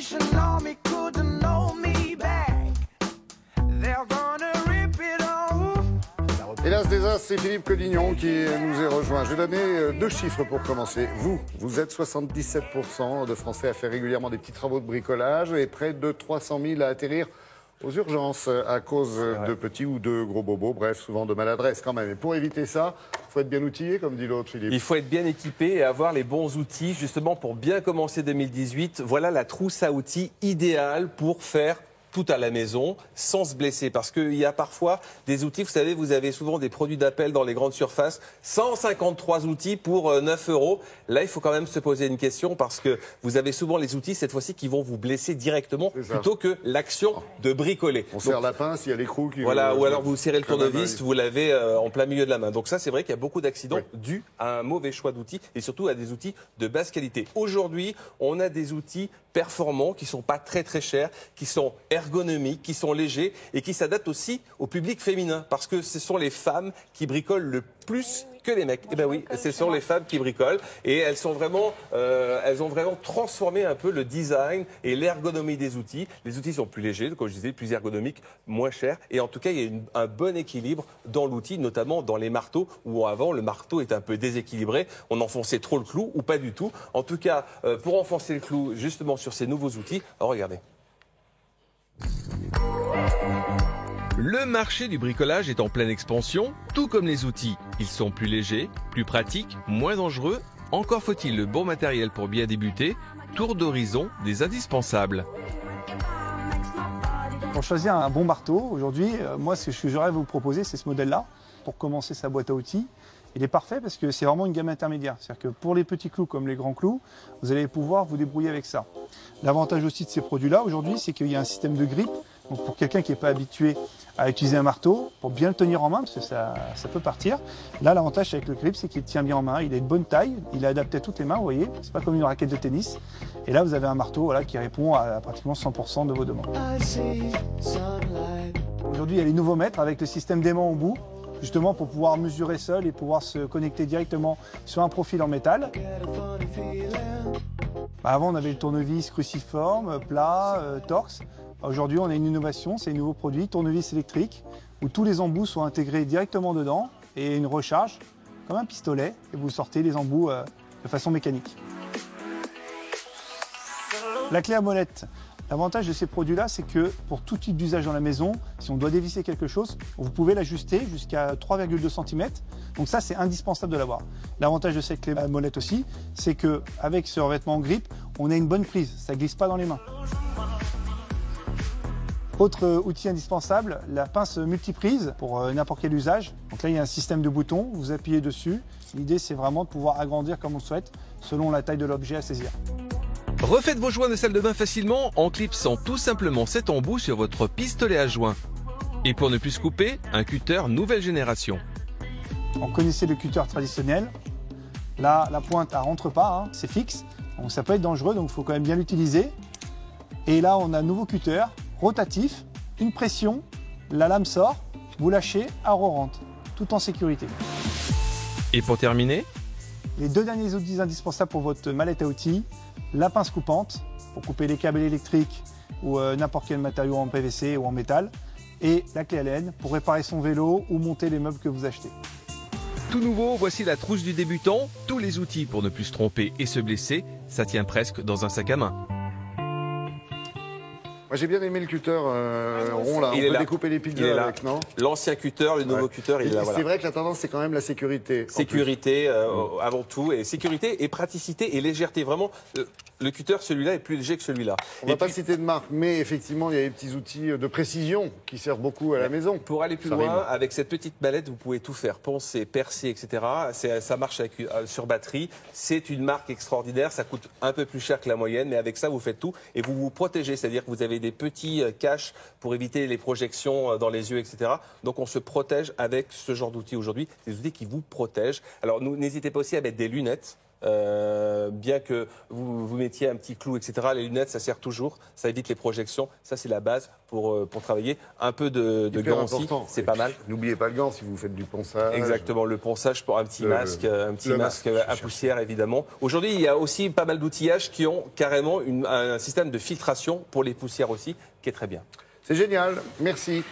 Salvation Army couldn't hold me back. They're gonna rip it off. Hélas des As, c'est Philippe Collignon qui nous est rejoint. Je vais donner 2 chiffres pour commencer. Vous êtes 77% de Français à faire régulièrement des petits travaux de bricolage et près de 300 000 à atterrir aux urgences à cause de petits ou de gros bobos, bref, souvent de maladresse quand même. Et pour éviter ça, il faut être bien outillé, comme dit l'autre, Philippe. Il faut être bien équipé et avoir les bons outils, justement, pour bien commencer 2018. Voilà la trousse à outils idéale pour faire tout à la maison, sans se blesser. Parce qu'il y a parfois des outils, vous savez, vous avez souvent des produits d'appel dans les grandes surfaces, 153 outils pour 9 €. Là, il faut quand même se poser une question parce que vous avez souvent les outils, cette fois-ci, qui vont vous blesser directement plutôt que l'action de bricoler. On serre la pince, il y a l'écrou qui... Voilà, ou alors vous serrez le tournevis, vous l'avez en plein milieu de la main. Donc ça, c'est vrai qu'il y a beaucoup d'accidents dus à un mauvais choix d'outils et surtout à des outils de basse qualité. Aujourd'hui, on a des outils performants qui sont pas très très chers, qui sont ergonomiques, qui sont légers et qui s'adaptent aussi au public féminin parce que ce sont les femmes qui bricolent le plus que les mecs. Eh ben oui, ce sont les femmes qui bricolent et elles ont vraiment transformé un peu le design et l'ergonomie des outils. Les outils sont plus légers, comme je disais, plus ergonomiques, moins chers et en tout cas, il y a un bon équilibre dans l'outil, notamment dans les marteaux où avant le marteau est un peu déséquilibré, on enfonçait trop le clou ou pas du tout. En tout cas, pour enfoncer le clou justement sur ces nouveaux outils, regardez. Le marché du bricolage est en pleine expansion, tout comme les outils. Ils sont plus légers, plus pratiques, moins dangereux. Encore faut-il le bon matériel pour bien débuter. Tour d'horizon des indispensables. Pour choisir un bon marteau, aujourd'hui, moi ce que j'aurais à vous proposer, c'est ce modèle-là, pour commencer sa boîte à outils. Il est parfait parce que c'est vraiment une gamme intermédiaire. C'est-à-dire que pour les petits clous comme les grands clous, vous allez pouvoir vous débrouiller avec ça. L'avantage aussi de ces produits-là aujourd'hui, c'est qu'il y a un système de grippe. Donc pour quelqu'un qui n'est pas habitué à utiliser un marteau, pour bien le tenir en main, parce que ça peut partir. Là, l'avantage avec le grip, c'est qu'il tient bien en main. Il a une bonne taille, il est adapté à toutes les mains, vous voyez. C'est pas comme une raquette de tennis. Et là, vous avez un marteau qui répond à pratiquement 100% de vos demandes. Aujourd'hui, il y a les nouveaux mètres avec le système d'aimant au bout, justement pour pouvoir mesurer seul et pouvoir se connecter directement sur un profil en métal. Avant, on avait le tournevis cruciforme, plat, torx. Aujourd'hui, on a une innovation, c'est un nouveau produit, tournevis électrique, où tous les embouts sont intégrés directement dedans et une recharge, comme un pistolet, et vous sortez les embouts de façon mécanique. La clé à molette. L'avantage de ces produits-là, c'est que pour tout type d'usage dans la maison, si on doit dévisser quelque chose, vous pouvez l'ajuster jusqu'à 3,2 cm. Donc ça, c'est indispensable de l'avoir. L'avantage de cette clé à molette aussi, c'est qu'avec ce revêtement en grippe, on a une bonne prise, ça ne glisse pas dans les mains. Autre outil indispensable, la pince multiprise pour n'importe quel usage. Donc là, il y a un système de boutons, vous appuyez dessus. L'idée, c'est vraiment de pouvoir agrandir comme on le souhaite, selon la taille de l'objet à saisir. Refaites vos joints de salle de bain facilement en clipsant tout simplement cet embout sur votre pistolet à joint. Et pour ne plus se couper, un cutter nouvelle génération. On connaissait le cutter traditionnel. Là, la pointe, elle ne rentre pas, c'est fixe. Donc ça peut être dangereux, donc il faut quand même bien l'utiliser. Et là, on a un nouveau cutter rotatif, une pression, la lame sort, vous lâchez, elle rentre, tout en sécurité. Et pour terminer, les 2 derniers outils indispensables pour votre mallette à outils, la pince coupante pour couper les câbles électriques ou n'importe quel matériau en PVC ou en métal, et la clé Allen pour réparer son vélo ou monter les meubles que vous achetez. Tout nouveau, voici la trousse du débutant, tous les outils pour ne plus se tromper et se blesser, ça tient presque dans un sac à main. Moi j'ai bien aimé le cutter rond là, on peut découper les pizzas avec, non? L'ancien cutter, le nouveau cutter, il est là. C'est vrai que la tendance c'est quand même la sécurité. Sécurité avant tout, et sécurité et praticité et légèreté. Vraiment, le cutter, celui-là, est plus léger que celui-là. On ne va pas citer de marque, mais effectivement, il y a des petits outils de précision qui servent beaucoup à la maison. Pour aller plus loin, avec cette petite mallette, vous pouvez tout faire. Poncer, percer, etc. Ça marche sur batterie. C'est une marque extraordinaire. Ça coûte un peu plus cher que la moyenne, mais avec ça, vous faites tout. Et vous vous protégez. C'est-à-dire que vous avez des petits caches pour éviter les projections dans les yeux, etc. Donc, on se protège avec ce genre d'outils aujourd'hui. Des outils qui vous protègent. Alors, n'hésitez pas aussi à mettre des lunettes. bien que vous mettiez un petit clou, etc., les lunettes, ça sert toujours, ça évite les projections. Ça, c'est la base pour travailler. Un peu de gants aussi, c'est pas mal. N'oubliez pas le gant si vous faites du ponçage. Exactement, le ponçage pour un petit masque à poussière, évidemment. Aujourd'hui, il y a aussi pas mal d'outillages qui ont carrément un système de filtration pour les poussières aussi, qui est très bien. C'est génial, merci.